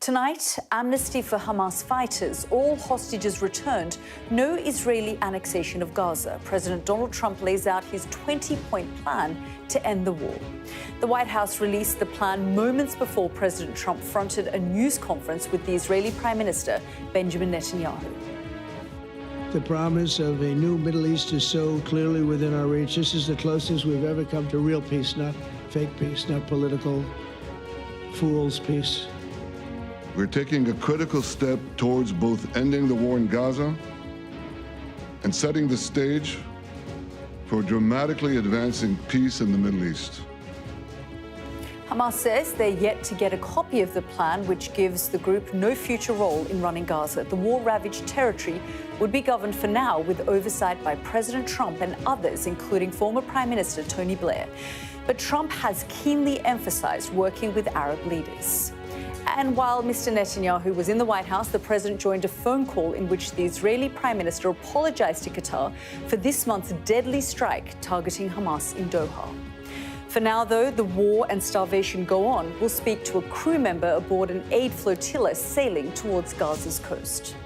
Tonight, amnesty for Hamas fighters, all hostages returned, no Israeli annexation of Gaza. President Donald Trump lays out his 20-point plan to end the war. The White House released the plan moments before President Trump fronted a news conference with the Israeli Prime Minister, Benjamin Netanyahu. The promise of a new Middle East is so clearly within our reach. This is the closest we've ever come to real peace, not fake peace, not political fool's peace. We're taking a critical step towards both ending the war in Gaza and setting the stage for dramatically advancing peace in the Middle East. Hamas says they're yet to get a copy of the plan, which gives the group no future role in running Gaza. The war-ravaged territory would be governed for now with oversight by President Trump and others, including former Prime Minister Tony Blair. But Trump has keenly emphasized working with Arab leaders. And while Mr. Netanyahu was in the White House, the president joined a phone call in which the Israeli Prime Minister apologized to Qatar for this month's deadly strike targeting Hamas in Doha. For now, though, the war and starvation go on. We'll speak to a crew member aboard an aid flotilla sailing towards Gaza's coast.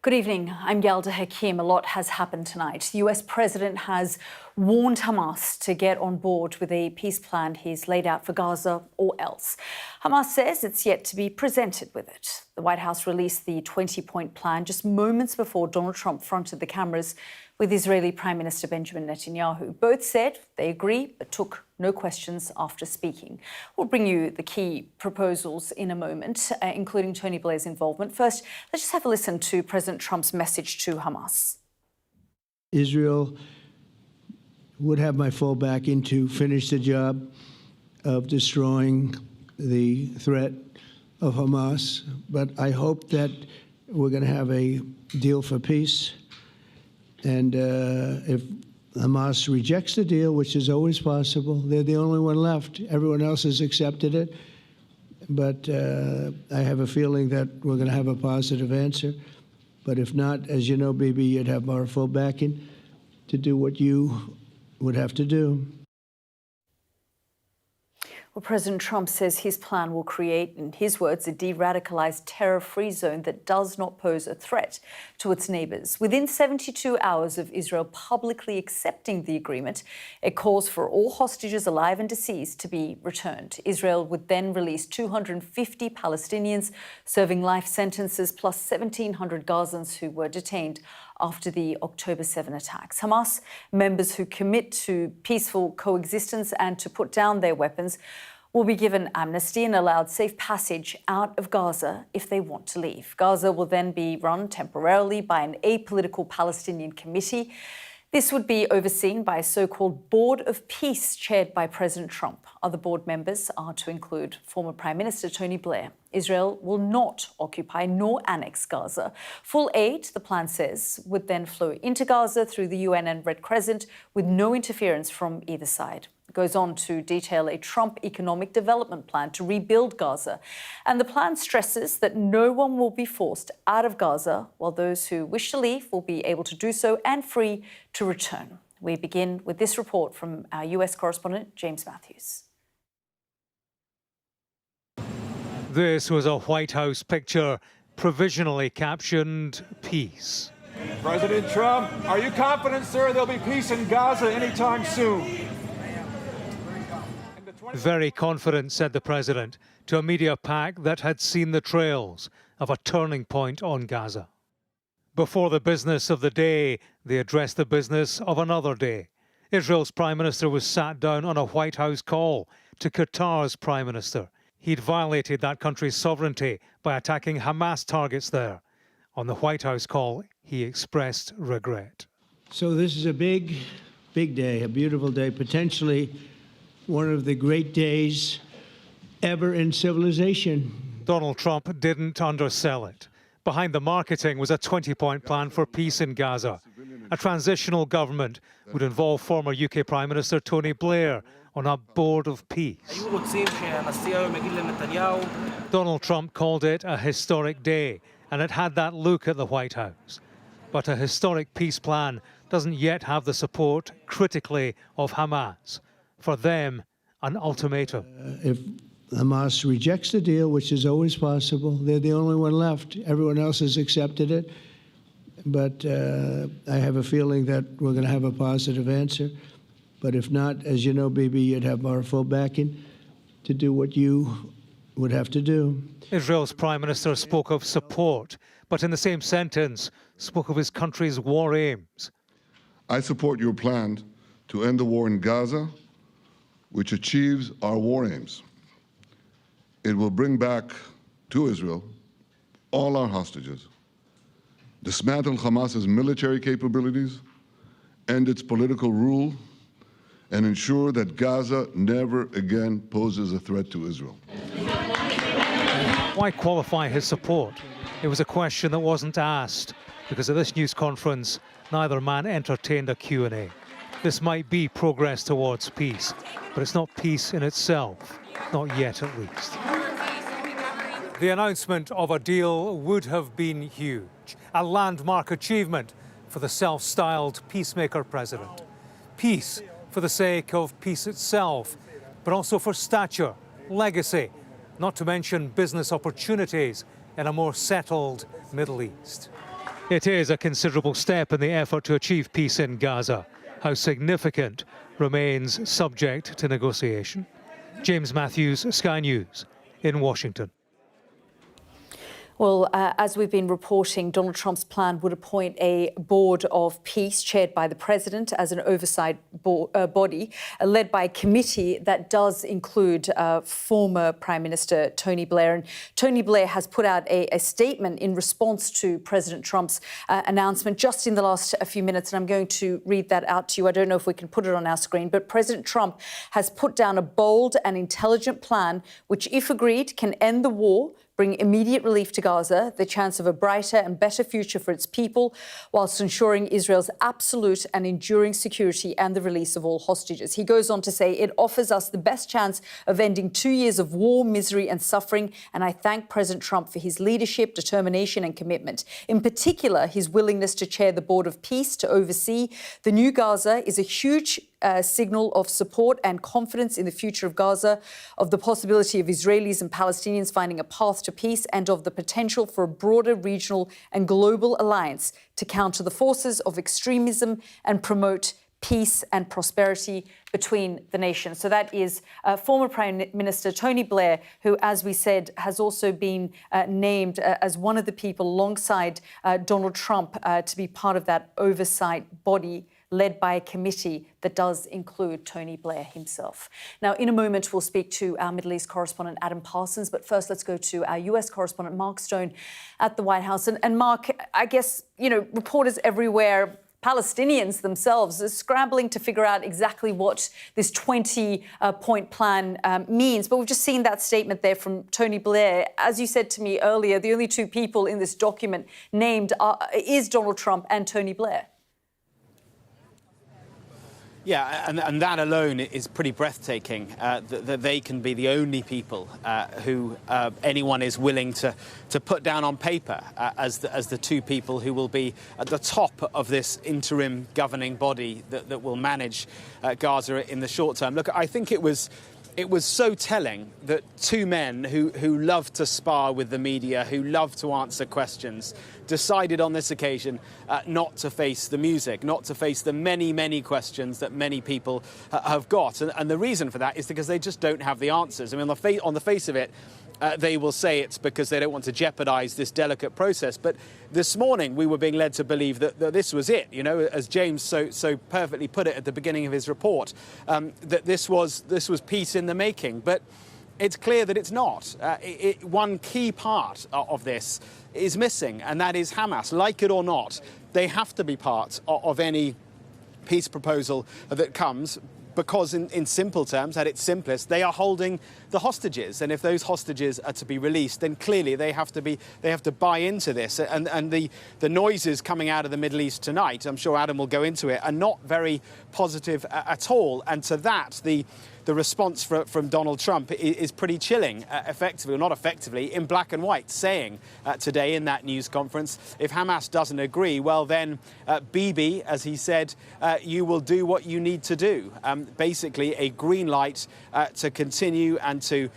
Good evening. I'm Yalda Hakim. A lot has happened tonight. The US president has warned Hamas to get on board with a peace plan he's laid out for Gaza or else. Hamas says it's yet to be presented with it. The White House released the 20-point plan just moments before Donald Trump fronted the cameras with Israeli Prime Minister Benjamin Netanyahu. Both said they agree, but took no questions after speaking. We'll bring you the key proposals in a moment, including Tony Blair's involvement. First, let's just have a listen to President Trump's message to Hamas. Israel would have my full backing to finish the job of destroying the threat of Hamas, but I hope that we're going to have a deal for peace. And if Hamas rejects the deal, which is always possible, they're the only one left. Everyone else has accepted it. But I have a feeling that we're going to have a positive answer. But if not, as you know, Bibi, you'd have our full backing to do what you would have to do. Well, President Trump says his plan will create, in his words, a de-radicalized terror-free zone that does not pose a threat to its neighbors. Within 72 hours of Israel publicly accepting the agreement, it calls for all hostages, alive and deceased, to be returned. Israel would then release 250 Palestinians serving life sentences, plus 1,700 Gazans who were detained after the October 7 attacks. Hamas members who commit to peaceful coexistence and to put down their weapons will be given amnesty and allowed safe passage out of Gaza if they want to leave. Gaza will then be run temporarily by an apolitical Palestinian committee. This would be overseen by a so-called Board of Peace chaired by President Trump. Other board members are to include former Prime Minister Tony Blair. Israel will not occupy nor annex Gaza. Full aid, the plan says, would then flow into Gaza through the UN and Red Crescent with no interference from either side. It goes on to detail a Trump economic development plan to rebuild Gaza. And the plan stresses that no one will be forced out of Gaza, while those who wish to leave will be able to do so and free to return. We begin with this report from our US correspondent, James Matthews. This was a White House picture provisionally captioned peace. President Trump, are you confident, sir, there'll be peace in Gaza anytime soon? Very confident, said the president, to a media pack that had seen the trails of a turning point on Gaza. Before the business of the day, they addressed the business of another day. Israel's prime minister was sat down on a White House call to Qatar's prime minister. He'd violated that country's sovereignty by attacking Hamas targets there. On the White House call, he expressed regret. So this is a big, big day, a beautiful day, potentially one of the great days ever in civilization. Donald Trump didn't undersell it. Behind the marketing was a 20-point plan for peace in Gaza. A transitional government would involve former UK Prime Minister Tony Blair on a board of peace. Donald Trump called it a historic day, and it had that look at the White House. But a historic peace plan doesn't yet have the support, critically, of Hamas. For them, an ultimatum. If Hamas rejects the deal, which is always possible, they're the only one left. Everyone else has accepted it. But I have a feeling that we're going to have a positive answer. But if not, as you know, Bibi, you'd have our full backing to do what you would have to do. Israel's Prime Minister spoke of support, but in the same sentence spoke of his country's war aims. I support your plan to end the war in Gaza, which achieves our war aims. It will bring back to Israel all our hostages, dismantle Hamas's military capabilities, end its political rule, and ensure that Gaza never again poses a threat to Israel. Why qualify his support? It was a question that wasn't asked, because at this news conference, neither man entertained a Q&A. This might be progress towards peace, but it's not peace in itself, not yet at least. The announcement of a deal would have been huge, a landmark achievement for the self-styled peacemaker president. Peace for the sake of peace itself, but also for stature, legacy, not to mention business opportunities in a more settled Middle East. It is a considerable step in the effort to achieve peace in Gaza. How significant remains subject to negotiation. James Matthews, Sky News, in Washington. Well, as we've been reporting, Donald Trump's plan would appoint a board of peace chaired by the president as an oversight body, led by a committee that does include former Prime Minister Tony Blair. And Tony Blair has put out a statement in response to President Trump's announcement just in the last few minutes. And I'm going to read that out to you. I don't know if we can put it on our screen, but President Trump has put down a bold and intelligent plan, which, if agreed, can end the war, bring immediate relief to Gaza, the chance of a brighter and better future for its people, whilst ensuring Israel's absolute and enduring security and the release of all hostages. He goes on to say, it offers us the best chance of ending 2 years of war, misery and suffering, and I thank President Trump for his leadership, determination and commitment. In particular, his willingness to chair the Board of Peace to oversee the new Gaza is a huge signal of support and confidence in the future of Gaza, of the possibility of Israelis and Palestinians finding a path to peace, and of the potential for a broader regional and global alliance to counter the forces of extremism and promote peace and prosperity between the nations. So that is former Prime Minister Tony Blair, who, as we said, has also been named as one of the people alongside Donald Trump to be part of that oversight body led by a committee that does include Tony Blair himself. Now, in a moment, we'll speak to our Middle East correspondent, Adam Parsons. But first, let's go to our US correspondent, Mark Stone, at the White House. And Mark, I guess, you know, reporters everywhere, Palestinians themselves, are scrambling to figure out exactly what this 20-point plan means. But we've just seen that statement there from Tony Blair. As you said to me earlier, the only two people in this document named is Donald Trump and Tony Blair. Yeah, and that alone is pretty breathtaking, that they can be the only people who anyone is willing to put down on paper as the two people who will be at the top of this interim governing body that will manage Gaza in the short term. Look, I think it was so telling that two men who love to spar with the media, who love to answer questions, decided on this occasion not to face the music, not to face the many, many questions that many people have got. And the reason for that is because they just don't have the answers. I mean, on the face of it, they will say it's because they don't want to jeopardize this delicate process. But this morning, we were being led to believe that this was it, you know, as James so perfectly put it at the beginning of his report, that this was peace in the making. But it's clear that it's not. One key part of this is missing, and that is Hamas. Like it or not, they have to be part of any peace proposal that comes, because in simple terms, at its simplest, they are holding the hostages. And if those hostages are to be released, then clearly they have to buy into this. And the noises coming out of the Middle East tonight, I'm sure Adam will go into it, are not very positive at all. And to that, the the response from Donald Trump is pretty chilling, effectively, or not effectively, in black and white, saying today in that news conference, if Hamas doesn't agree, well then, Bibi, as he said, you will do what you need to do. Basically, a green light to continue and to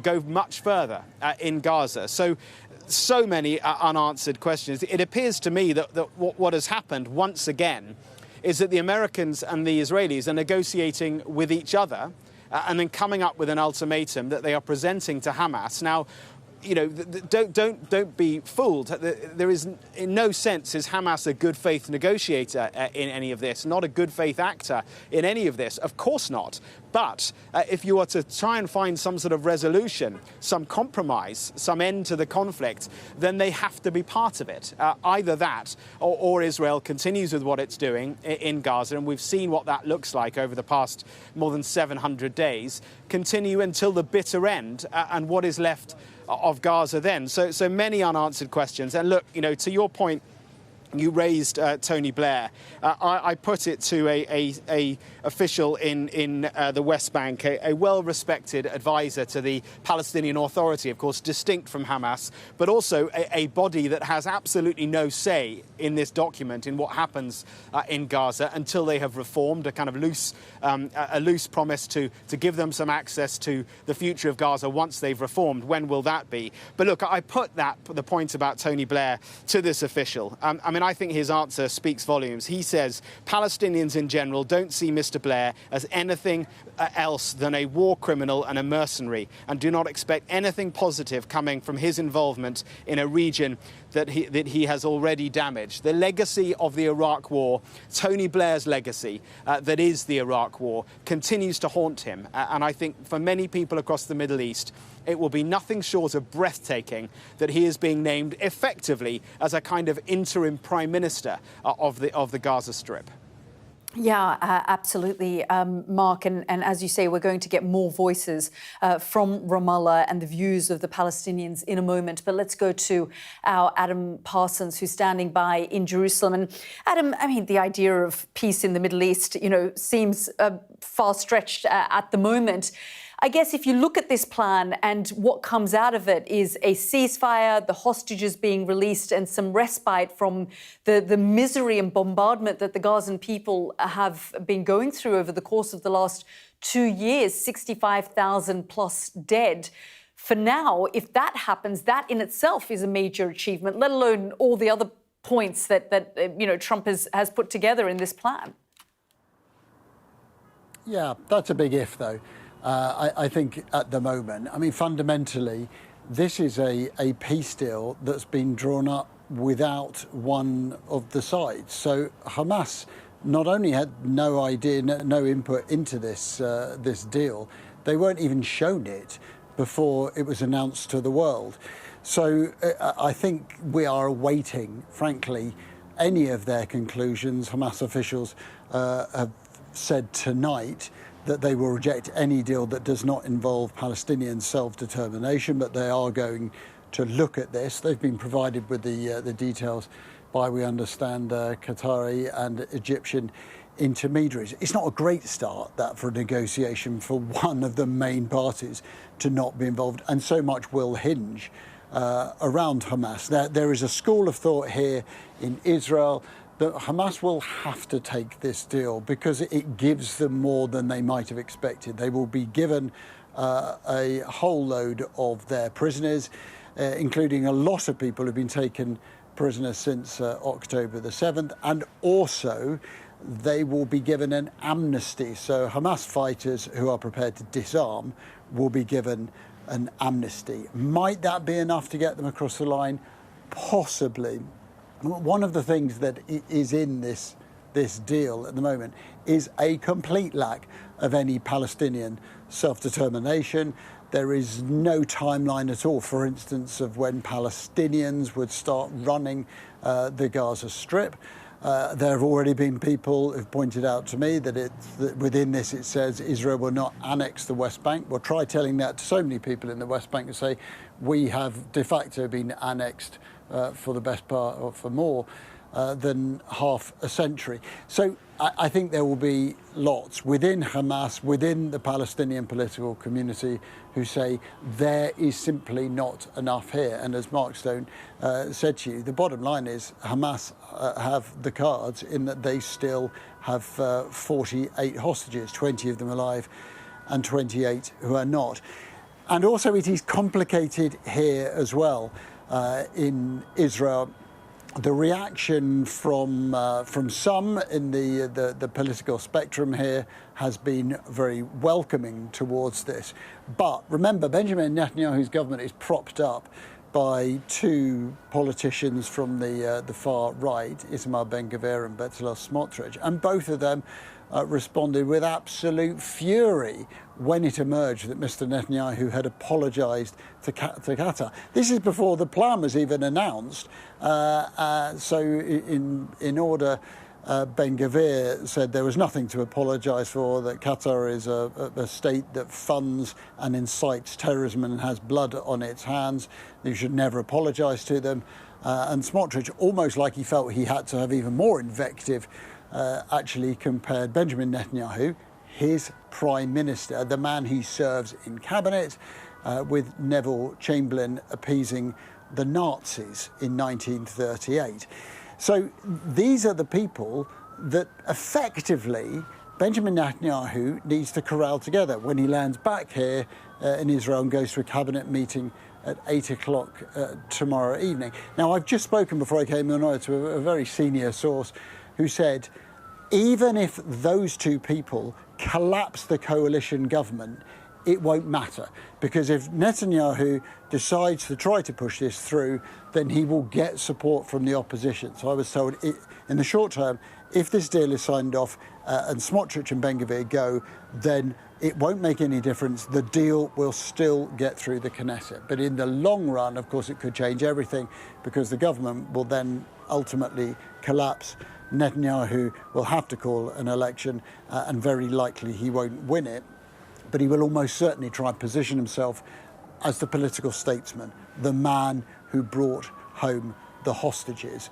go much further in Gaza. So many unanswered questions. It appears to me that what has happened once again is that the Americans and the Israelis are negotiating with each other and then coming up with an ultimatum that they are presenting to Hamas. Now, you know, don't be fooled. There is, in no sense, is Hamas a good faith negotiator in any of this, not a good faith actor in any of this. Of course not. But if you are to try and find some sort of resolution, some compromise, some end to the conflict, then they have to be part of it. Either that or Israel continues with what it's doing in Gaza, and we've seen what that looks like over the past more than 700 days, continue until the bitter end, and what is left of Gaza then. So many unanswered questions. And look, you know, to your point, you raised Tony Blair. I put it to a official in the West Bank, a well-respected advisor to the Palestinian Authority, of course, distinct from Hamas, but also a body that has absolutely no say in this document, in what happens in Gaza until they have reformed, a kind of a loose promise to give them some access to the future of Gaza once they've reformed. When will that be? But look, I put the point about Tony Blair to this official. I mean, I think his answer speaks volumes. He says Palestinians in general don't see Mr. Blair as anything else than a war criminal and a mercenary, and do not expect anything positive coming from his involvement in a region that he has already damaged. The legacy of the Iraq War, Tony Blair's legacy, that is the Iraq War, continues to haunt him. And I think for many people across the Middle East, it will be nothing short of breathtaking that he is being named effectively as a kind of interim prime minister of the Gaza Strip. Yeah, absolutely, Mark. And as you say, we're going to get more voices from Ramallah and the views of the Palestinians in a moment. But let's go to our Adam Parsons, who's standing by in Jerusalem. And Adam, I mean, the idea of peace in the Middle East, you know, seems far-stretched at the moment. I guess if you look at this plan and what comes out of it is a ceasefire, the hostages being released, and some respite from the misery and bombardment that the Gazan people have been going through over the course of the last 2 years, 65,000 plus dead. For now, if that happens, that in itself is a major achievement, let alone all the other points that you know, Trump has put together in this plan. Yeah, that's a big if, though. I think at the moment, I mean, fundamentally, this is a peace deal that's been drawn up without one of the sides. So Hamas not only had no idea, no input into this deal, they weren't even shown it before it was announced to the world. So I think we are awaiting, frankly, any of their conclusions. Hamas officials have said tonight that they will reject any deal that does not involve Palestinian self-determination, but they are going to look at this. They've been provided with the details by, we understand, Qatari and Egyptian intermediaries. It's not a great start, that, for a negotiation for one of the main parties to not be involved, and so much will hinge around Hamas. There is a school of thought here in Israel that Hamas will have to take this deal because it gives them more than they might have expected. They will be given a whole load of their prisoners, including a lot of people who've been taken prisoners since October the 7th, and also they will be given an amnesty. So Hamas fighters who are prepared to disarm will be given an amnesty. Might that be enough to get them across the line? Possibly. One of the things that is in this deal at the moment is a complete lack of any Palestinian self-determination. There is no timeline at all, for instance, of when Palestinians would start running the Gaza Strip. There have already been people who've pointed out to me that within this it says Israel will not annex the West Bank. Well, try telling that to so many people in the West Bank and say we have de facto been annexed for the best part, or for more than half a century. So I think there will be lots within Hamas, within the Palestinian political community, who say there is simply not enough here. And as Mark Stone said to you, the bottom line is Hamas have the cards in that they still have 48 hostages, 20 of them alive and 28 who are not. And also it is complicated here as well in Israel. The reaction from some in the political spectrum here has been very welcoming towards this. But remember, Benjamin Netanyahu's government is propped up by two politicians from the far right, Itamar Ben-Gvir and Bezalel Smotrich, and both of them responded with absolute fury when it emerged that Mr. Netanyahu had apologised to Qatar. This is before the plan was even announced. So in order, Ben-Gvir said there was nothing to apologise for, that Qatar is a state that funds and incites terrorism and has blood on its hands. You should never apologise to them. And Smotrich, almost like he felt he had to have even more invective, actually compared Benjamin Netanyahu, his prime minister, the man he serves in cabinet, with Neville Chamberlain appeasing the Nazis in 1938. So these are the people that effectively Benjamin Netanyahu needs to corral together when he lands back here in Israel and goes to a cabinet meeting at 8 o'clock tomorrow evening. Now, I've just spoken before I came on to a very senior source who said, even if those two people collapse the coalition government, it won't matter, because if Netanyahu decides to try to push this through, then he will get support from the opposition. So I was told in the short term, if this deal is signed off and Smotrich and Ben-Gvir go, then it won't make any difference. The deal will still get through the Knesset. But in the long run, of course, it could change everything, because the government will then ultimately collapse. Netanyahu will have to call an election, and very likely he won't win it. But he will almost certainly try and position himself as the political statesman, the man who brought home the hostages,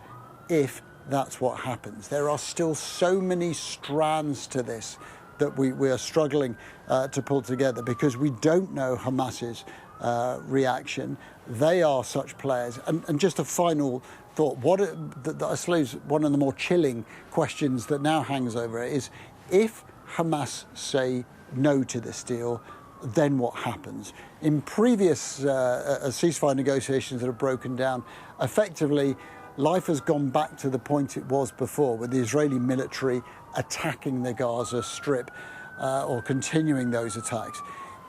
if that's what happens. There are still so many strands to this that we are struggling to pull together, because we don't know Hamas's reaction. They are such players. And just a final thought, I suppose one of the more chilling questions that now hangs over it is, if Hamas say no to this deal, then what happens? In previous ceasefire negotiations that have broken down, effectively life has gone back to the point it was before, with the Israeli military attacking the Gaza Strip or continuing those attacks.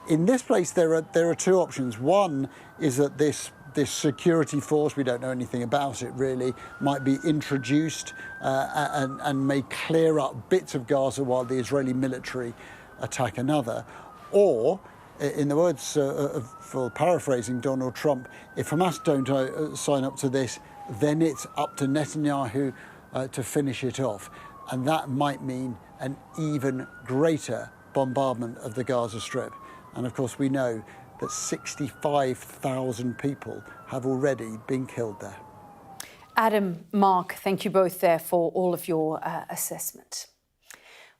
In this place, there are two options. One is that this security force, we don't know anything about it really, might be introduced and may clear up bits of Gaza while the Israeli military attack another. Or, in the words for paraphrasing Donald Trump, if Hamas don't sign up to this, then it's up to Netanyahu to finish it off. And that might mean an even greater bombardment of the Gaza Strip. And of course, we know that 65,000 people have already been killed there. Adam, Mark, thank you both there for all of your assessment.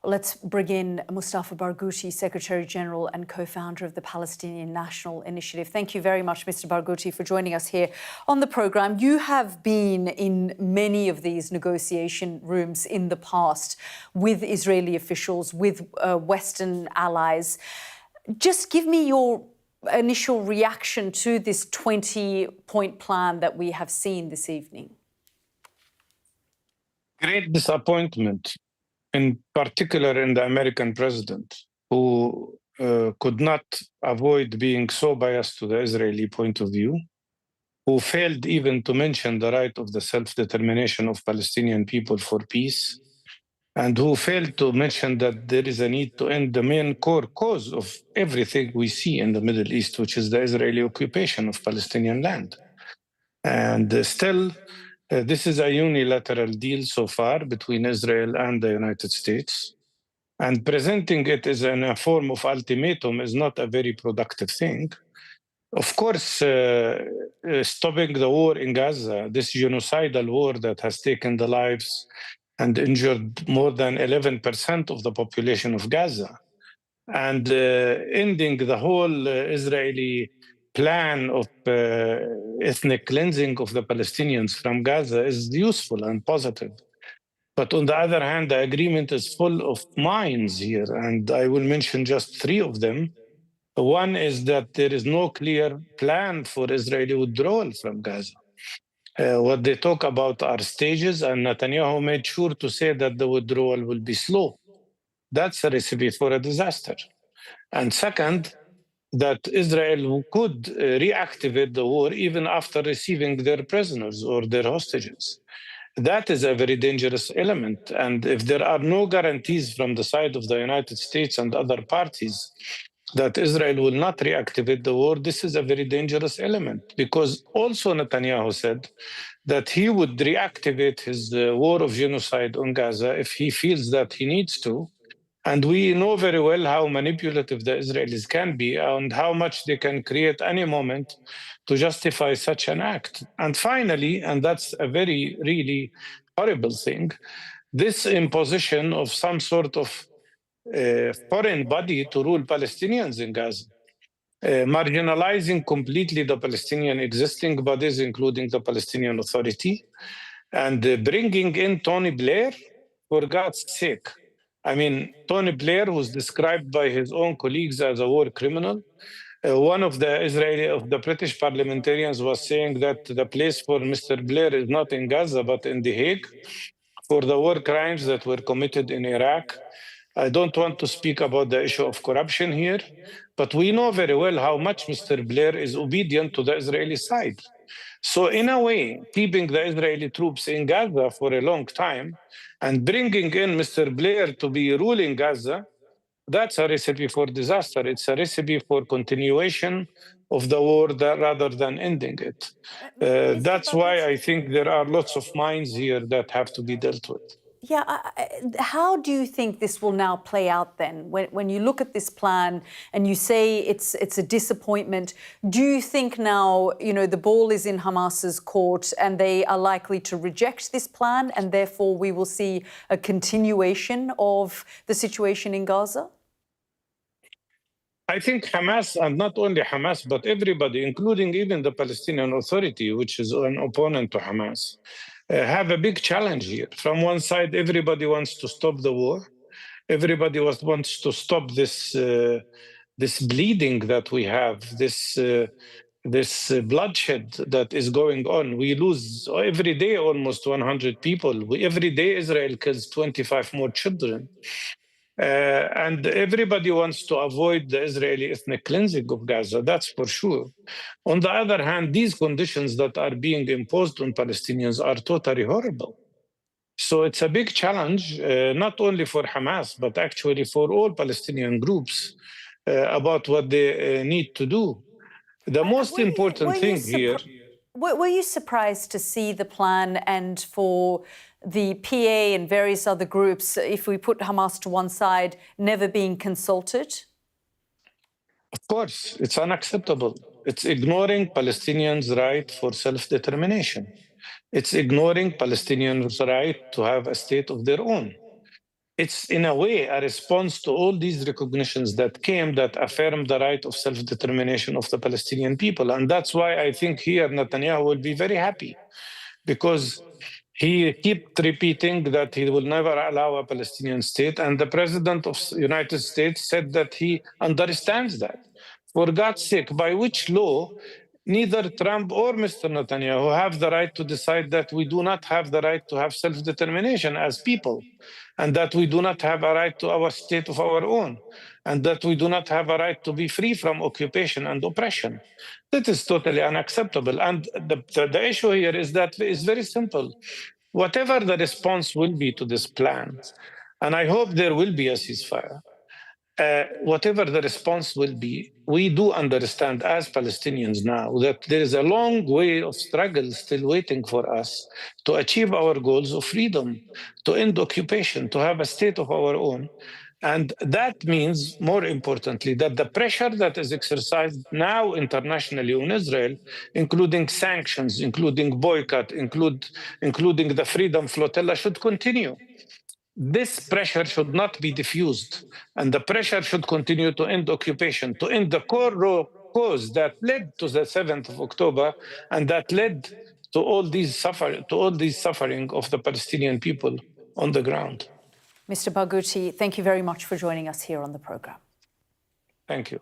Let's bring in Mustafa Barghouti, Secretary-General and co-founder of the Palestinian National Initiative. Thank you very much, Mr. Barghouti, for joining us here on the programme. You have been in many of these negotiation rooms in the past with Israeli officials, with Western allies. Just give me your initial reaction to this 20-point plan that we have seen this evening. Great disappointment, in particular in the American president, who could not avoid being so biased to the Israeli point of view, who failed even to mention the right of the self-determination of Palestinian people for peace, and who failed to mention that there is a need to end the main core cause of everything we see in the Middle East, which is the Israeli occupation of Palestinian land. And still, this is a unilateral deal so far between Israel and the United States. And presenting it as in a form of ultimatum is not a very productive thing. Of course, stopping the war in Gaza, this genocidal war that has taken the lives and injured more than 11% of the population of Gaza, and ending the whole Israeli plan of ethnic cleansing of the Palestinians from Gaza is useful and positive. But on the other hand, the agreement is full of mines here, and I will mention just three of them. One is that there is no clear plan for Israeli withdrawal from Gaza. What they talk about are stages, and Netanyahu made sure to say that the withdrawal will be slow. That's a recipe for a disaster. And second, that Israel could reactivate the war even after receiving their prisoners or their hostages. That is a very dangerous element. And if there are no guarantees from the side of the United States and other parties that Israel will not reactivate the war, this is a very dangerous element, because also Netanyahu said that he would reactivate his war of genocide on Gaza if he feels that he needs to. And we know very well how manipulative the Israelis can be and how much they can create any moment to justify such an act. And finally, and that's a very, really horrible thing, this imposition of some sort of foreign body to rule Palestinians in Gaza, marginalizing completely the Palestinian existing bodies, including the Palestinian Authority, and bringing in Tony Blair, for God's sake. I mean, Tony Blair was described by his own colleagues as a war criminal. One of the British parliamentarians was saying that the place for Mr. Blair is not in Gaza, but in The Hague for the war crimes that were committed in Iraq. I don't want to speak about the issue of corruption here, but we know very well how much Mr. Blair is obedient to the Israeli side. So in a way, keeping the Israeli troops in Gaza for a long time and bringing in Mr. Blair to be ruling Gaza, that's a recipe for disaster. It's a recipe for continuation of the war rather than ending it. That's why I think there are lots of mines here that have to be dealt with. Yeah, how do you think this will now play out then? When you look at this plan and you say it's a disappointment, do you think now, the ball is in Hamas's court and they are likely to reject this plan and therefore we will see a continuation of the situation in Gaza? I think Hamas, and not only Hamas, but everybody, including even the Palestinian Authority, which is an opponent to Hamas, have a big challenge here. From one side, everybody wants to stop the war. Everybody wants to stop this bleeding that we have, this bloodshed that is going on. We lose every day almost 100 people. Every day Israel kills 25 more children. And everybody wants to avoid the Israeli ethnic cleansing of Gaza, that's for sure. On the other hand, these conditions that are being imposed on Palestinians are totally horrible. So it's a big challenge, not only for Hamas, but actually for all Palestinian groups about what they need to do. The most important thing here... Were you surprised to see the plan and for the PA and various other groups, if we put Hamas to one side, never being consulted? Of course, it's unacceptable. It's ignoring Palestinians' right for self-determination. It's ignoring Palestinians' right to have a state of their own. It's, in a way, a response to all these recognitions that came that affirmed the right of self-determination of the Palestinian people. And that's why I think here Netanyahu will be very happy, because he kept repeating that he will never allow a Palestinian state. And the president of the United States said that he understands that. For God's sake, by which law neither Trump or Mr. Netanyahu have the right to decide that we do not have the right to have self-determination as people, and that we do not have a right to our state of our own, and that we do not have a right to be free from occupation and oppression. That is totally unacceptable. And the issue here is that it's very simple. Whatever the response will be to this plan, and I hope there will be a ceasefire, whatever the response will be, we do understand as Palestinians now that there is a long way of struggle still waiting for us to achieve our goals of freedom, to end occupation, to have a state of our own. And that means, more importantly, that the pressure that is exercised now internationally on Israel, including sanctions, including boycott, including the Freedom Flotilla, should continue. This pressure should not be diffused, and the pressure should continue to end occupation, to end the core cause that led to the 7th of October and that led to all these suffering of the Palestinian people on the ground. Mr. Barghouti, thank you very much for joining us here on the programme. Thank you.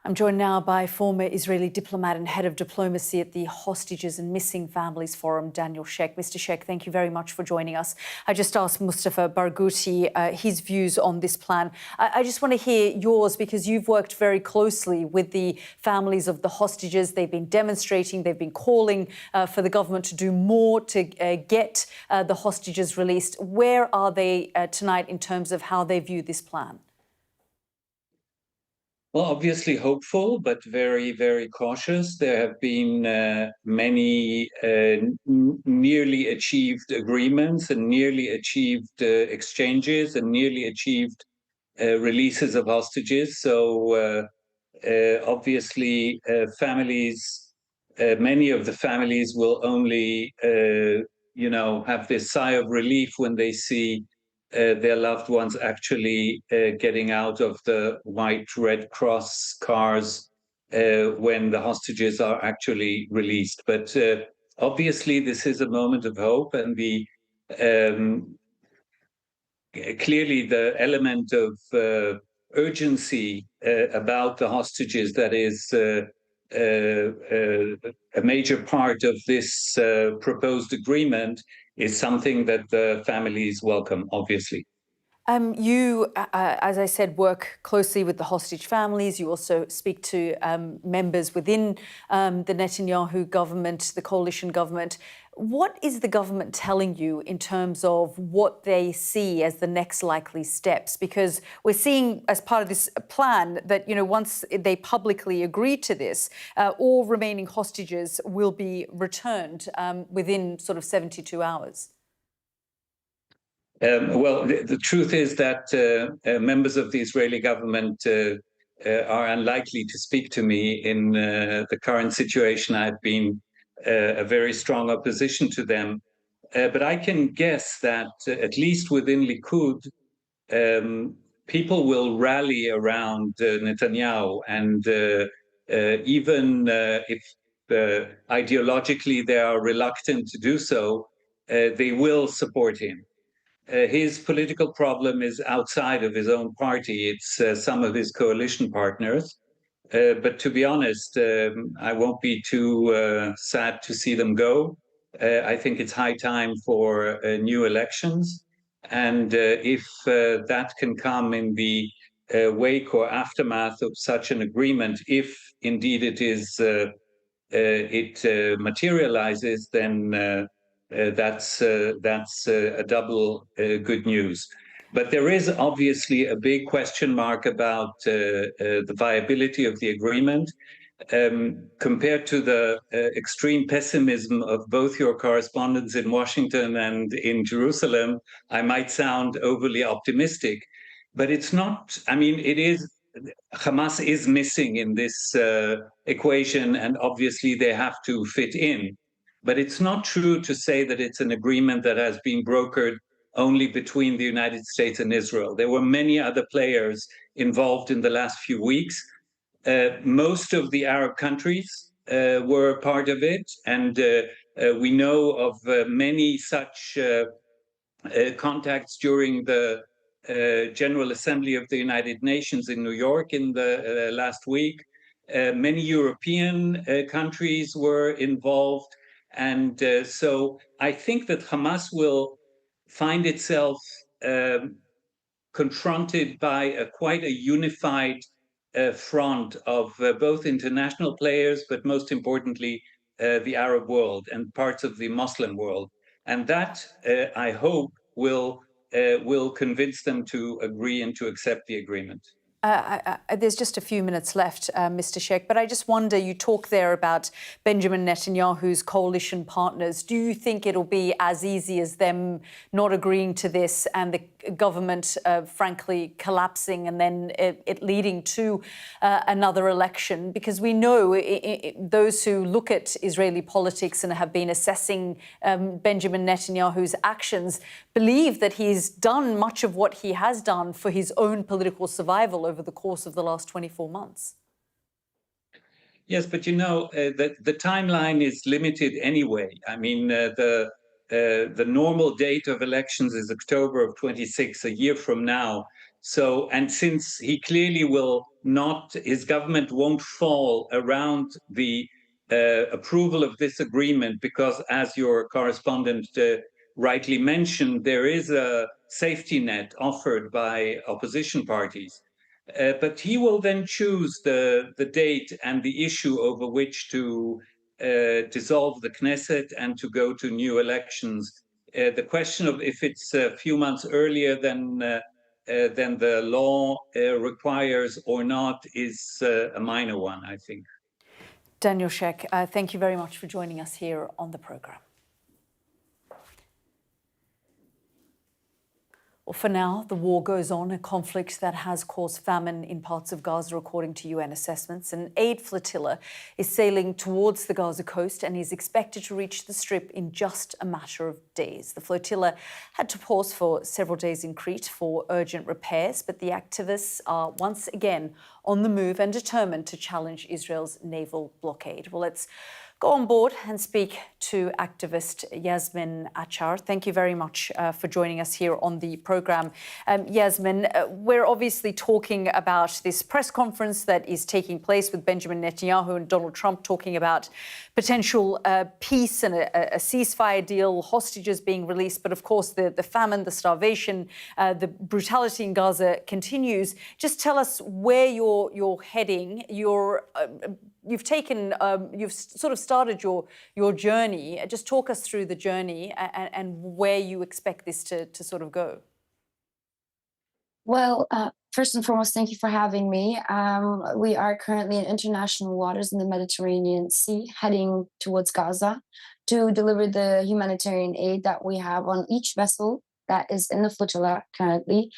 I'm joined now by former Israeli diplomat and head of diplomacy at the Hostages and Missing Families Forum, Daniel Sheikh. Mr. Sheikh, thank you very much for joining us. I just asked Mustafa Barghouti his views on this plan. I just want to hear yours because you've worked very closely with the families of the hostages. They've been demonstrating, they've been calling for the government to do more to get the hostages released. Where are they tonight in terms of how they view this plan? Well, obviously hopeful, but very, very cautious. There have been many nearly achieved agreements and nearly achieved exchanges and nearly achieved releases of hostages. So obviously families, many of the families will only, have this sigh of relief when they see their loved ones actually getting out of the white Red Cross cars when the hostages are actually released. But obviously, this is a moment of hope, and clearly the element of urgency about the hostages that is a major part of this proposed agreement is something that the families welcome, obviously. You, as I said, work closely with the hostage families. You also speak to members within the Netanyahu government, the coalition government. What is the government telling you in terms of what they see as the next likely steps? Because we're seeing as part of this plan that, once they publicly agree to this, all remaining hostages will be returned within sort of 72 hours. Well, the truth is that members of the Israeli government are unlikely to speak to me in the current situation. I've been a very strong opposition to them. But I can guess that at least within Likud, people will rally around Netanyahu. And even if ideologically they are reluctant to do so, they will support him. His political problem is outside of his own party. It's some of his coalition partners. But to be honest, I won't be too sad to see them go. I think it's high time for new elections. And if that can come in the wake or aftermath of such an agreement, if indeed it materializes, then that's a double good news. But there is obviously a big question mark about the viability of the agreement. Compared to the extreme pessimism of both your correspondents in Washington and in Jerusalem, I might sound overly optimistic, but it's not. I mean, it is. Hamas is missing in this equation, and obviously they have to fit in. But it's not true to say that it's an agreement that has been brokered only between the United States and Israel. There were many other players involved in the last few weeks. Most of the Arab countries were part of it, and we know of many such contacts during the General Assembly of the United Nations in New York in the last week. Many European countries were involved. And so I think that Hamas will find itself confronted by quite a unified front of both international players, but most importantly, the Arab world and parts of the Muslim world. And that, I hope, will will convince them to agree and to accept the agreement. There's just a few minutes left, Mr. Sheikh, but I just wonder, you talk there about Benjamin Netanyahu's coalition partners. Do you think it'll be as easy as them not agreeing to this and the government, frankly, collapsing and then it leading to another election? Because we know those who look at Israeli politics and have been assessing Benjamin Netanyahu's actions believe that he's done much of what he has done for his own political survival over the course of the last 24 months. Yes, but you know, the timeline is limited anyway. I mean, the normal date of elections is October of 26, a year from now. So, and since he clearly will not, his government won't fall around the approval of this agreement, because as your correspondent rightly mentioned, there is a safety net offered by opposition parties. But he will then choose the date and the issue over which to dissolve the Knesset and to go to new elections. The question of if it's a few months earlier than the law requires or not is a minor one, I think. Daniel Sheikh, thank you very much for joining us here on the programme. Well, for now, the war goes on, a conflict that has caused famine in parts of Gaza, according to UN assessments. An aid flotilla is sailing towards the Gaza coast and is expected to reach the Strip in just a matter of days. The flotilla had to pause for several days in Crete for urgent repairs, but the activists are once again on the move and determined to challenge Israel's naval blockade. Well, let's go on board and speak to activist Yasmin Achar. Thank you very much for joining us here on the programme. Yasmin, we're obviously talking about this press conference that is taking place with Benjamin Netanyahu and Donald Trump talking about potential peace and a ceasefire deal, hostages being released. But of course, the famine, the starvation, the brutality in Gaza continues. Just tell us where you're heading. You've sort of started your journey. Just talk us through the journey and where you expect this to sort of go. Well, first and foremost, thank you for having me. We are currently in international waters in the Mediterranean Sea, heading towards Gaza to deliver the humanitarian aid that we have on each vessel that is in the flotilla currently.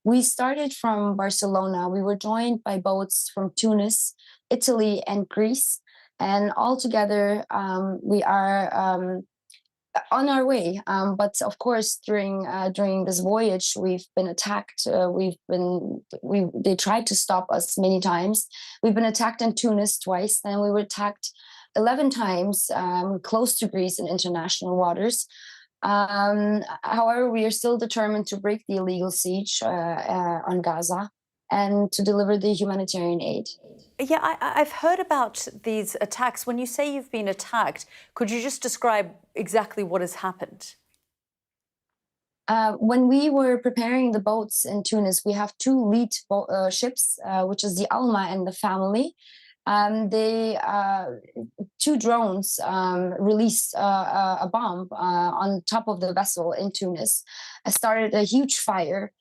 We started from Barcelona. We were joined by boats from Tunis, Italy, and Greece. And altogether, we are on our way. But of course, during this voyage, we've been attacked. They tried to stop us many times. We've been attacked in Tunis twice, and we were attacked 11 times close to Greece in international waters. However, we are still determined to break the illegal siege on Gaza and to deliver the humanitarian aid. Yeah, I've heard about these attacks. When you say you've been attacked, could you just describe exactly what has happened? When we were preparing the boats in Tunis, we have two lead ships, which is the Alma and the Family. Two drones released a bomb on top of the vessel in Tunis, started a huge fire.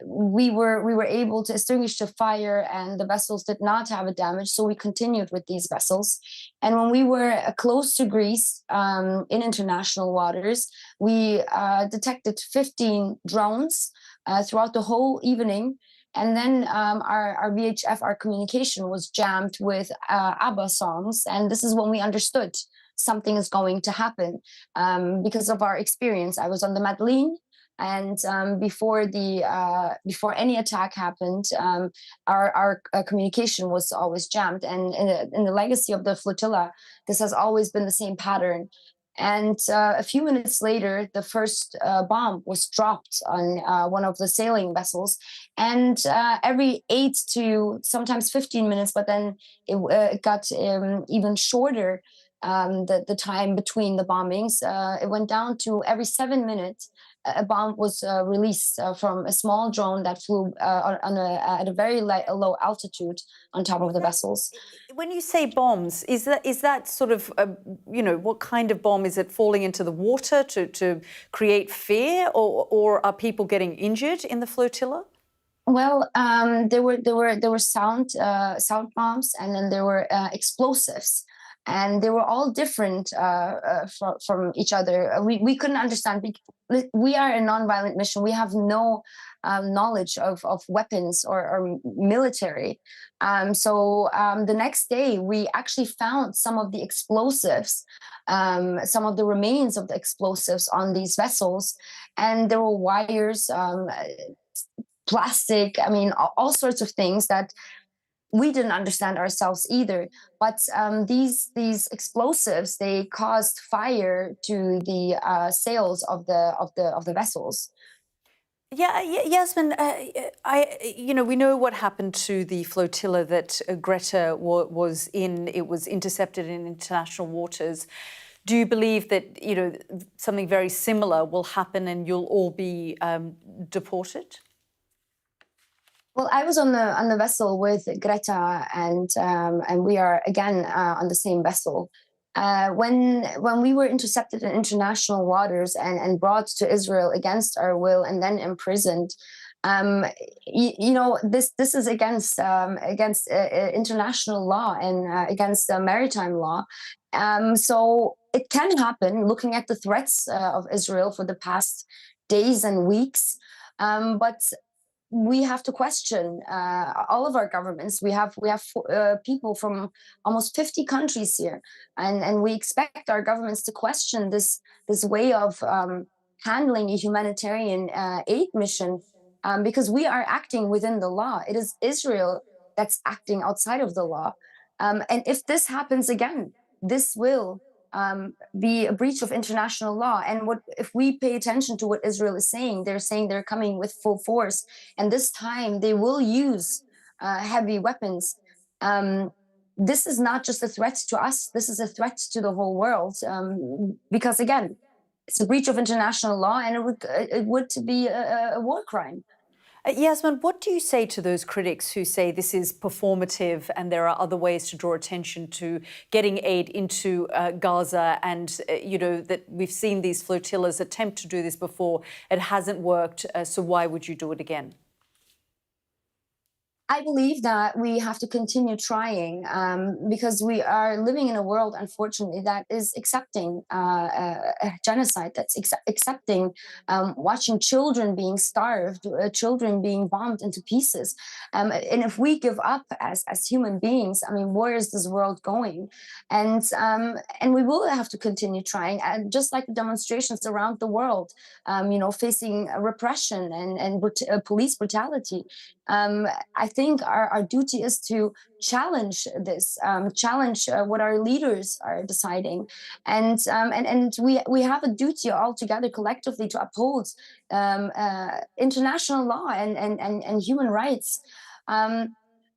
We were able to extinguish the fire, and the vessels did not have a damage, so we continued with these vessels. And when we were close to Greece in international waters, we detected 15 drones throughout the whole evening. And then our VHF, our communication was jammed with ABBA songs. And this is when we understood something is going to happen because of our experience. I was on the Madeleine. And before any attack happened, our communication was always jammed. And in the legacy of the flotilla, this has always been the same pattern. And a few minutes later, the first bomb was dropped on one of the sailing vessels. And every 8 to sometimes 15 minutes, but then it got even shorter, the time between the bombings. It went down to every 7 minutes. a bomb was released from a small drone that flew at a very low altitude on top of the vessels. When you say bombs, is that sort of, what kind of bomb? Is it falling into the water to create fear, or are people getting injured in the flotilla? Well, there were sound bombs, and then there were explosives, and they were all different from each other. We couldn't understand. We are a nonviolent mission. We have no knowledge of weapons or military. So the next day, we actually found some of the explosives, some of the remains of the explosives on these vessels, and there were wires. Plastic, I mean, all sorts of things that we didn't understand ourselves either. But these explosives, they caused fire to the sails of the vessels. Yeah, Yasmin, we know what happened to the flotilla that Greta was in. It was intercepted in international waters. Do you believe that, something very similar will happen and you'll all be deported? Well, I was on the vessel with Greta, and we are again on the same vessel. When we were intercepted in international waters and brought to Israel against our will and then imprisoned, this is against international law and against maritime law. So it can happen. Looking at the threats of Israel for the past days and weeks, but we have to question all of our governments. We have people from almost 50 countries here, and we expect our governments to question this way of handling a humanitarian aid mission, because we are acting within the law. It is Israel that's acting outside of the law, and if this happens again, this will be a breach of international law. And if we pay attention to what Israel is saying? They're saying they're coming with full force, and this time they will use heavy weapons. This is not just a threat to us, this is a threat to the whole world, because again, it's a breach of international law, and it would be a war crime. Yasmin, what do you say to those critics who say this is performative and there are other ways to draw attention to getting aid into Gaza, and that we've seen these flotillas attempt to do this before, it hasn't worked, so why would you do it again? I believe that we have to continue trying, because we are living in a world, unfortunately, that is accepting genocide, that's accepting watching children being starved, children being bombed into pieces. And if we give up as human beings, I mean, where is this world going? And we will have to continue trying, and just like the demonstrations around the world, facing repression and police brutality. I think our duty is to challenge this, challenge what our leaders are deciding, and we have a duty all together collectively to uphold international law and human rights.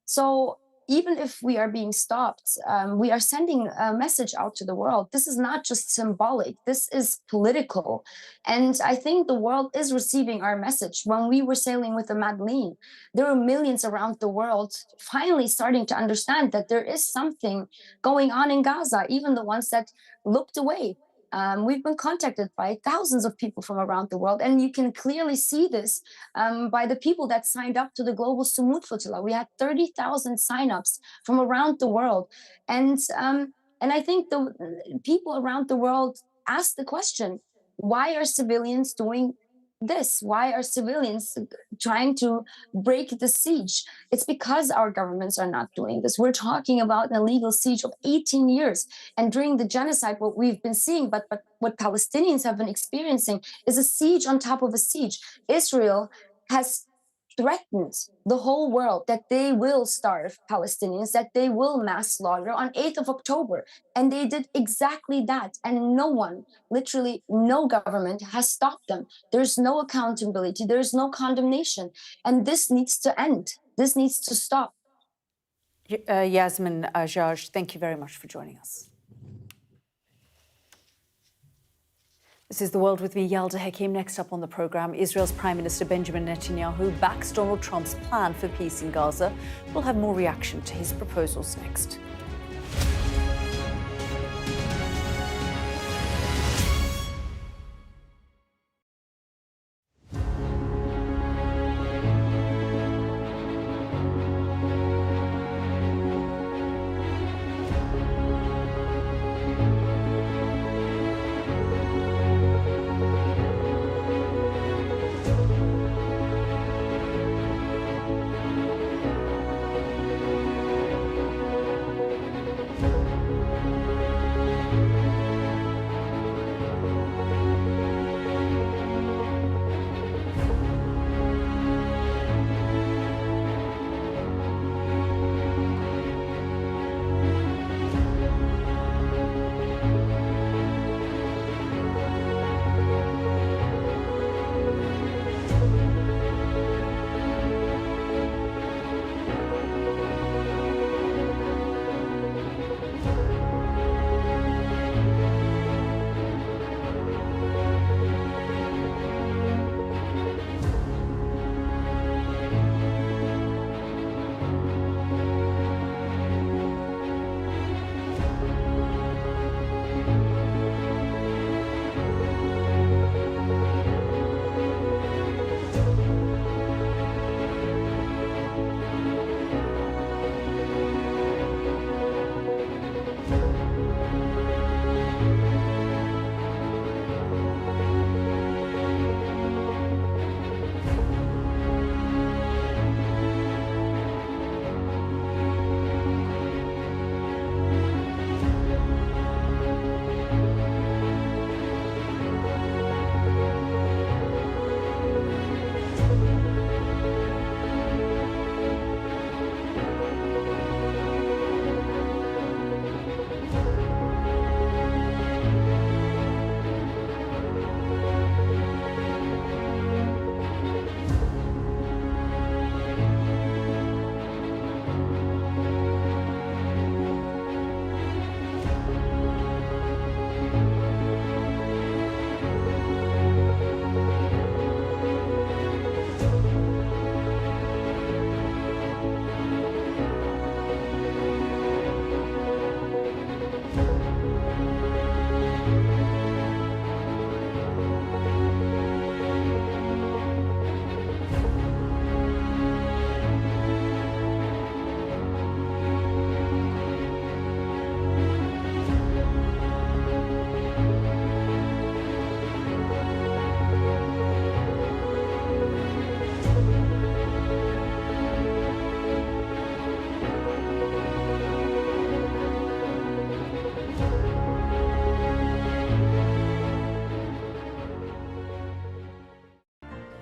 So even if we are being stopped, we are sending a message out to the world. This is not just symbolic, this is political. And I think the world is receiving our message. When we were sailing with the Madeleine, there were millions around the world finally starting to understand that there is something going on in Gaza, even the ones that looked away. We've been contacted by thousands of people from around the world, and you can clearly see this by the people that signed up to the Global Sumud Flotilla. We had 30,000 signups from around the world, and I think the people around the world asked the question: why are civilians doing this? Why are civilians trying to break the siege? It's because our governments are not doing this. We're talking about an illegal siege of 18 years. And during the genocide, what we've been seeing, but what Palestinians have been experiencing, is a siege on top of a siege. Israel has threatened the whole world that they will starve Palestinians, that they will mass slaughter on 8th of October. And they did exactly that. And no one, literally no government, has stopped them. There's no accountability. There's no condemnation. And this needs to end. This needs to stop. Yasmin Jaj, thank you very much for joining us. This is The World with me, Yalda Hakim. Next up on the programme, Israel's Prime Minister Benjamin Netanyahu backs Donald Trump's plan for peace in Gaza. We'll have more reaction to his proposals next.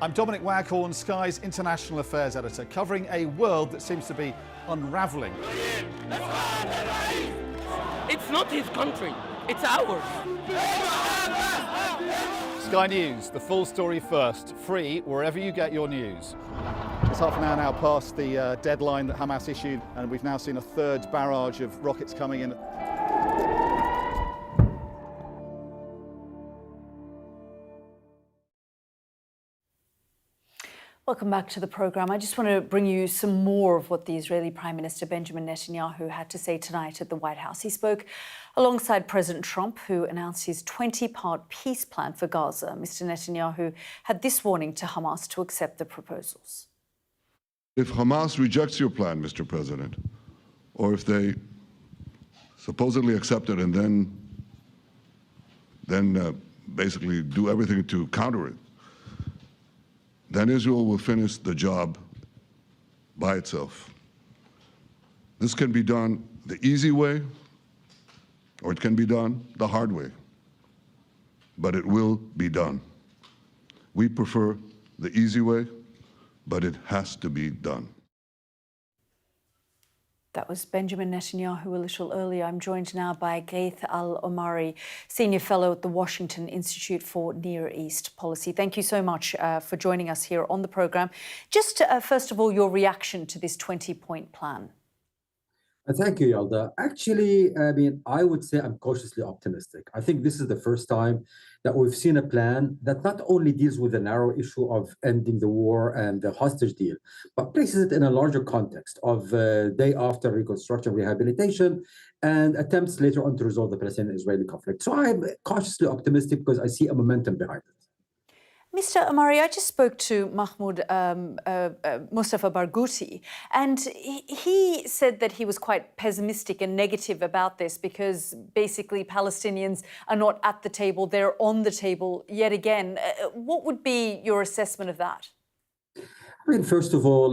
I'm Dominic Waghorn, Sky's International Affairs Editor, covering a world that seems to be unravelling. It's not his country, it's ours. Sky News, the full story first, free wherever you get your news. It's half an hour now past the deadline that Hamas issued, and we've now seen a third barrage of rockets coming in. Welcome back to the programme. I just want to bring you some more of what the Israeli Prime Minister Benjamin Netanyahu had to say tonight at the White House. He spoke alongside President Trump, who announced his 20-part peace plan for Gaza. Mr. Netanyahu had this warning to Hamas to accept the proposals. If Hamas rejects your plan, Mr. President, or if they supposedly accept it and then basically do everything to counter it, then Israel will finish the job by itself. This can be done the easy way, or it can be done the hard way, but it will be done. We prefer the easy way, but it has to be done. That was Benjamin Netanyahu a little earlier. I'm joined now by Gaith Al-Omari, Senior Fellow at the Washington Institute for Near East Policy. Thank you so much for joining us here on the programme. Just first of all, your reaction to this 20-point plan. Thank you, Yalda. Actually, I mean, I would say I'm cautiously optimistic. I think this is the first time that we've seen a plan that not only deals with the narrow issue of ending the war and the hostage deal, but places it in a larger context of day after reconstruction, rehabilitation, and attempts later on to resolve the Palestinian-Israeli conflict. So I'm cautiously optimistic because I see a momentum behind it. Mr. Amari, I just spoke to Mahmoud Mustafa Barghouti, and he said that he was quite pessimistic and negative about this because basically Palestinians are not at the table, they're on the table yet again. What would be your assessment of that? I mean, first of all,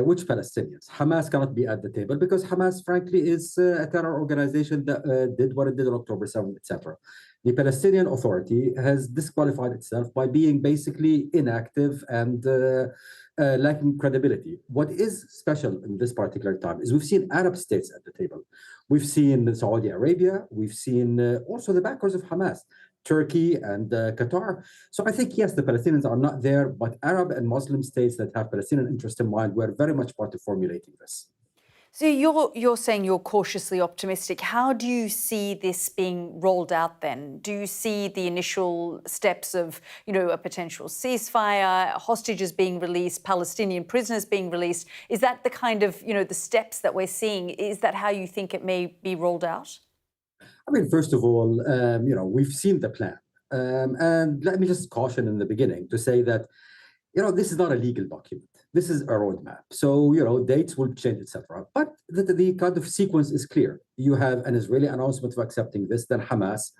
which Palestinians? Hamas cannot be at the table because Hamas, frankly, is a terror organization that did what it did on October 7th, etc. The Palestinian Authority has disqualified itself by being basically inactive and lacking credibility. What is special in this particular time is we've seen Arab states at the table. We've seen Saudi Arabia. We've seen also the backers of Hamas. Turkey and Qatar. So I think, yes, the Palestinians are not there, but Arab and Muslim states that have Palestinian interest in mind were very much part of formulating this. So you're saying you're cautiously optimistic. How do you see this being rolled out then? Do you see the initial steps of, a potential ceasefire, hostages being released, Palestinian prisoners being released? Is that the kind of, the steps that we're seeing? Is that how you think it may be rolled out? I mean, first of all, we've seen the plan. And let me just caution in the beginning to say that, this is not a legal document. This is a roadmap. So, dates will change, etc. But the kind of sequence is clear. You have an Israeli announcement of accepting this, then Hamas.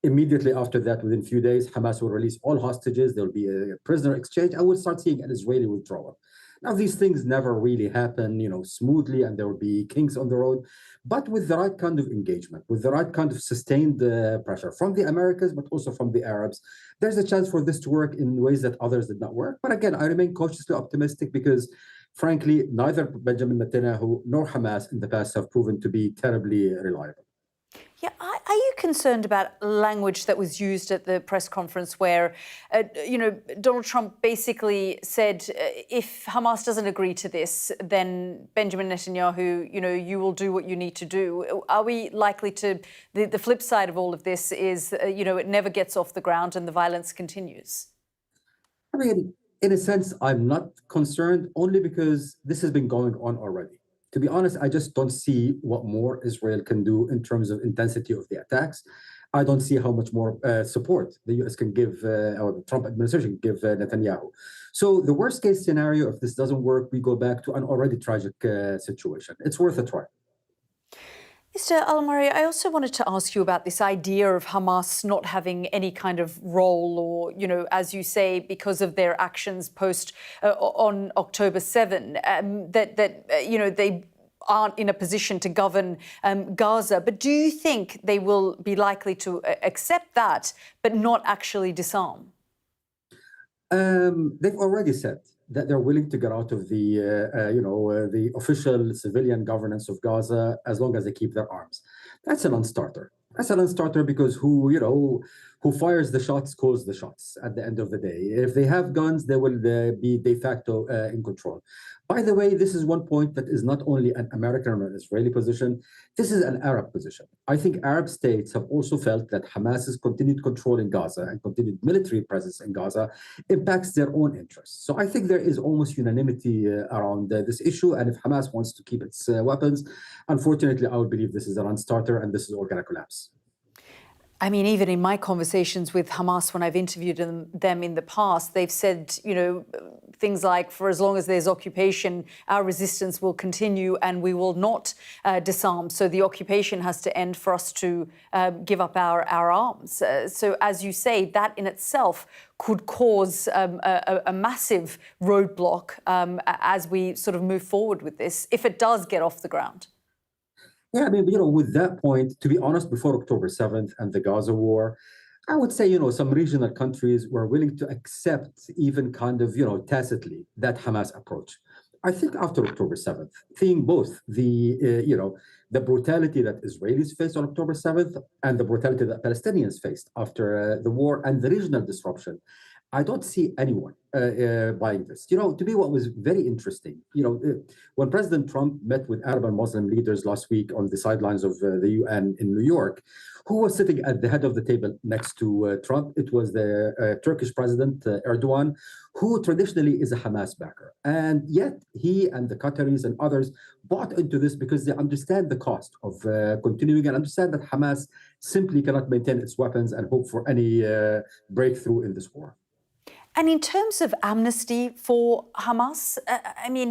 Immediately after that, within a few days, Hamas will release all hostages. There will be a prisoner exchange, and we'll start seeing an Israeli withdrawal. Now, these things never really happen, smoothly, and there will be kinks on the road. But with the right kind of engagement, with the right kind of sustained pressure from the Americans, but also from the Arabs, there's a chance for this to work in ways that others did not work. But again, I remain cautiously optimistic because, frankly, neither Benjamin Netanyahu nor Hamas in the past have proven to be terribly reliable. Yeah, are you concerned about language that was used at the press conference where, Donald Trump basically said, if Hamas doesn't agree to this, then Benjamin Netanyahu, you will do what you need to do. Are we likely to, the flip side of all of this is, it never gets off the ground and the violence continues? I mean, in a sense, I'm not concerned only because this has been going on already. To be honest, I just don't see what more Israel can do in terms of intensity of the attacks. I don't see how much more support the U.S. can give, or the Trump administration can give Netanyahu. So the worst case scenario, if this doesn't work, we go back to an already tragic situation. It's worth a try. Mr. Al-Amari, I also wanted to ask you about this idea of Hamas not having any kind of role or, as you say, because of their actions on October 7, they aren't in a position to govern Gaza. But do you think they will be likely to accept that, but not actually disarm? They've already said that they're willing to get out of the official civilian governance of Gaza as long as they keep their arms. That's a non-starter. That's a non-starter because who fires the shots calls the shots at the end of the day. If they have guns, they will be de facto in control. By the way, this is one point that is not only an American or an Israeli position, this is an Arab position. I think Arab states have also felt that Hamas's continued control in Gaza and continued military presence in Gaza impacts their own interests. So I think there is almost unanimity around this issue. And if Hamas wants to keep its weapons, unfortunately, I would believe this is a non-starter and this is all going to collapse. I mean, even in my conversations with Hamas, when I've interviewed them in the past, they've said, things like, for as long as there's occupation, our resistance will continue and we will not disarm. So the occupation has to end for us to give up our arms. So as you say, that in itself could cause a massive roadblock as we sort of move forward with this, if it does get off the ground. Yeah, I mean, with that point, to be honest, before October 7th and the Gaza war, I would say, some regional countries were willing to accept even kind of, tacitly that Hamas approach. I think after October 7th, seeing both the brutality that Israelis faced on October 7th and the brutality that Palestinians faced after the war and the regional disruption, I don't see anyone buying this. To me, what was very interesting, when President Trump met with Arab and Muslim leaders last week on the sidelines of the UN in New York, who was sitting at the head of the table next to Trump? It was the Turkish President Erdogan, who traditionally is a Hamas backer. And yet he and the Qataris and others bought into this because they understand the cost of continuing and understand that Hamas simply cannot maintain its weapons and hope for any breakthrough in this war. And in terms of amnesty for Hamas,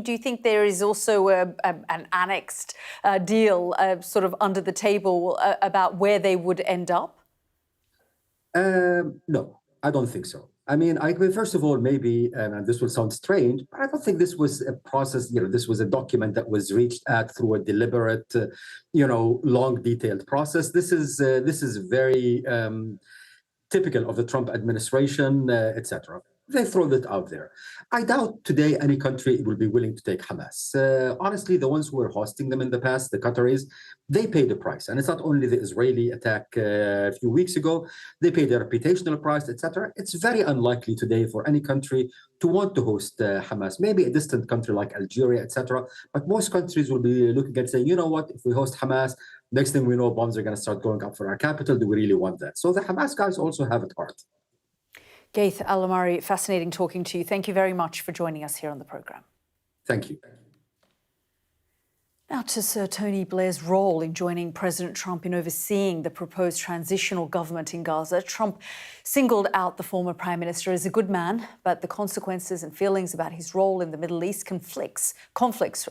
do you think there is also an annexed deal sort of under the table about where they would end up? No, I don't think so. First of all, maybe, and this will sound strange, but I don't think this was a process, this was a document that was reached at through a deliberate, long, detailed process. This is very typical of the Trump administration, etc. They throw that out there. I doubt today any country will be willing to take Hamas. Honestly, the ones who were hosting them in the past, the Qataris, they paid the price. And it's not only the Israeli attack a few weeks ago, they paid a reputational price, etc. It's very unlikely today for any country to want to host Hamas. Maybe a distant country like Algeria, etc. But most countries will be looking at saying, you know what, if we host Hamas, next thing we know, bombs are going to start going up for our capital. Do we really want that? So the Hamas guys also have it hard. Gaith Al-Amari, fascinating talking to you. Thank you very much for joining us here on the programme. Thank you. Now to Sir Tony Blair's role in joining President Trump in overseeing the proposed transitional government in Gaza. Trump singled out the former Prime Minister as a good man, but the consequences and feelings about his role in the Middle East conflicts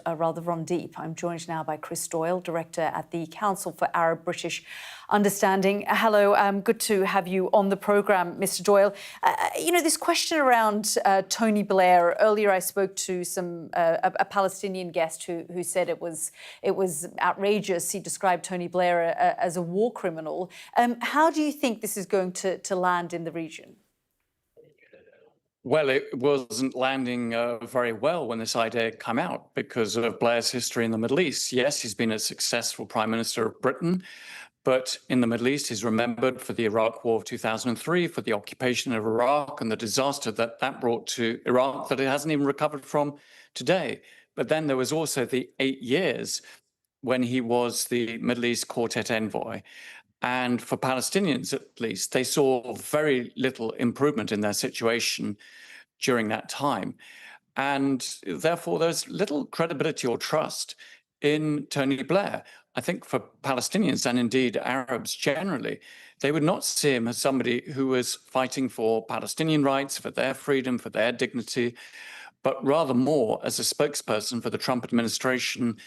run deep. I'm joined now by Chris Doyle, Director at the Council for Arab-British Understanding. Hello, good to have you on the programme, Mr. Doyle. This question around Tony Blair, earlier I spoke to a Palestinian guest who said it was outrageous. He described Tony Blair as a war criminal. How do you think this is going to land in the region? Well, it wasn't landing very well when this idea came out because of Blair's history in the Middle East. Yes, he's been a successful Prime Minister of Britain, but in the Middle East, he's remembered for the Iraq War of 2003, for the occupation of Iraq and the disaster that brought to Iraq that it hasn't even recovered from today. But then there was also the 8 years when he was the Middle East Quartet envoy. And for Palestinians, at least, they saw very little improvement in their situation during that time. And therefore, there's little credibility or trust in Tony Blair. I think for Palestinians and indeed Arabs generally, they would not see him as somebody who was fighting for Palestinian rights, for their freedom, for their dignity, but rather more as a spokesperson for the Trump administration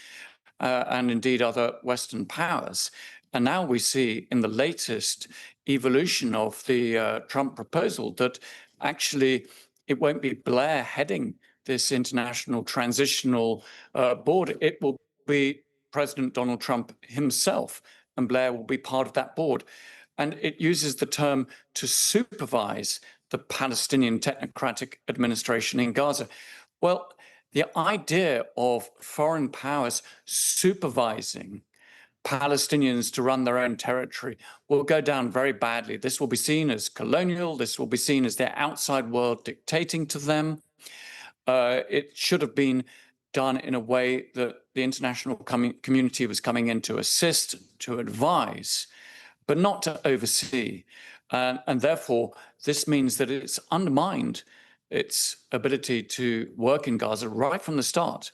and indeed other Western powers. And now we see in the latest evolution of the Trump proposal that actually it won't be Blair heading this international transitional board. It will be President Donald Trump himself, and Blair will be part of that board. And it uses the term to supervise the Palestinian technocratic administration in Gaza. Well, the idea of foreign powers supervising Palestinians to run their own territory will go down very badly. This will be seen as colonial. This will be seen as their outside world dictating to them. It should have been done in a way that the international community was coming in to assist, to advise, but not to oversee. And therefore, this means that it's undermined its ability to work in Gaza right from the start,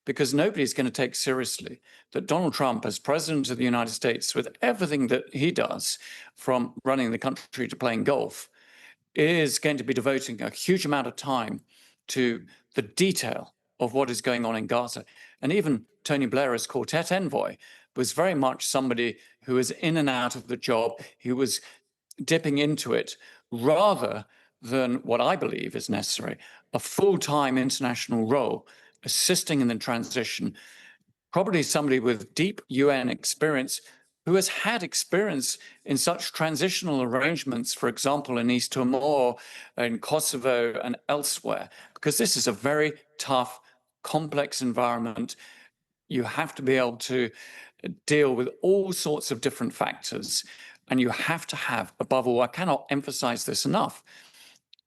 because nobody's going to take seriously that Donald Trump, as president of the United States, with everything that he does, from running the country to playing golf, is going to be devoting a huge amount of time to the detail of what is going on in Gaza. And even Tony Blair, as Quartet envoy, was very much somebody who was in and out of the job. He was dipping into it rather than what I believe is necessary, a full-time international role, assisting in the transition, probably somebody with deep UN experience who has had experience in such transitional arrangements, for example, in East Timor, in Kosovo and elsewhere, because this is a very tough, complex environment. You have to be able to deal with all sorts of different factors, and you have to have, above all, I cannot emphasize this enough,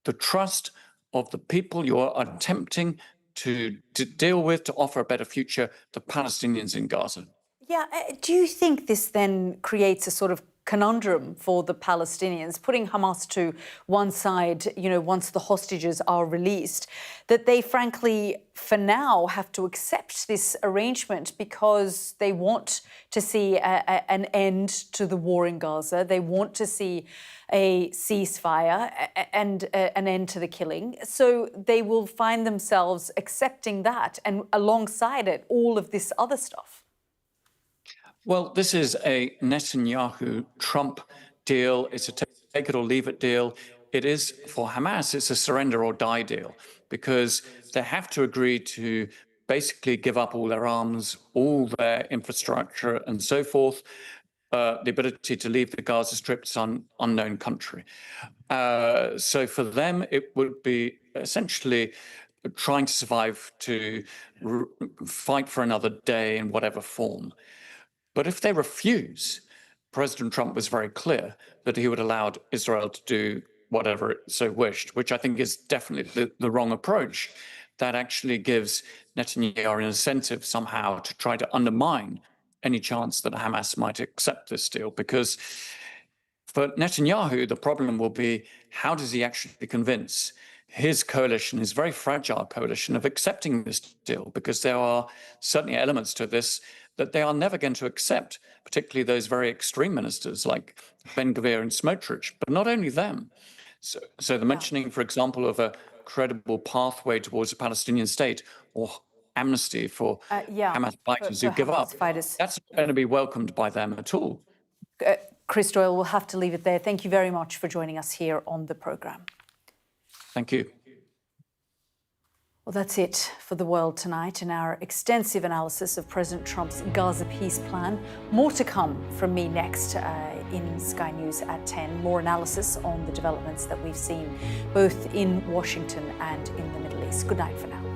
the trust of the people you are attempting to deal with, to offer a better future, the Palestinians in Gaza. Yeah, do you think this then creates a sort of conundrum for the Palestinians, putting Hamas to one side, you know, once the hostages are released, that they frankly, for now, have to accept this arrangement because they want to see an end to the war in Gaza. They want to see a ceasefire and an end to the killing. So they will find themselves accepting that and alongside it, all of this other stuff. Well, this is a Netanyahu-Trump deal. It's a take it or leave it deal. It is, for Hamas, it's a surrender or die deal because they have to agree to basically give up all their arms, all their infrastructure and so forth, the ability to leave the Gaza Strip to some unknown country. So for them, it would be essentially trying to survive, to fight for another day in whatever form. But if they refuse, President Trump was very clear that he would allow Israel to do whatever it so wished, which I think is definitely the wrong approach. That actually gives Netanyahu an incentive somehow to try to undermine any chance that Hamas might accept this deal. Because for Netanyahu, the problem will be, how does he actually convince his coalition, his very fragile coalition, of accepting this deal? Because there are certainly elements to this that they are never going to accept, particularly those very extreme ministers like Ben-Gvir and Smotrich, but not only them. So the mentioning, for example, of a credible pathway towards a Palestinian state or amnesty for Hamas fighters who give up, that's not going to be welcomed by them at all. Chris Doyle, we'll have to leave it there. Thank you very much for joining us here on the programme. Thank you. Well, that's it for The World tonight and our extensive analysis of President Trump's Gaza peace plan. More to come from me next in Sky News at 10. More analysis on the developments that we've seen both in Washington and in the Middle East. Good night for now.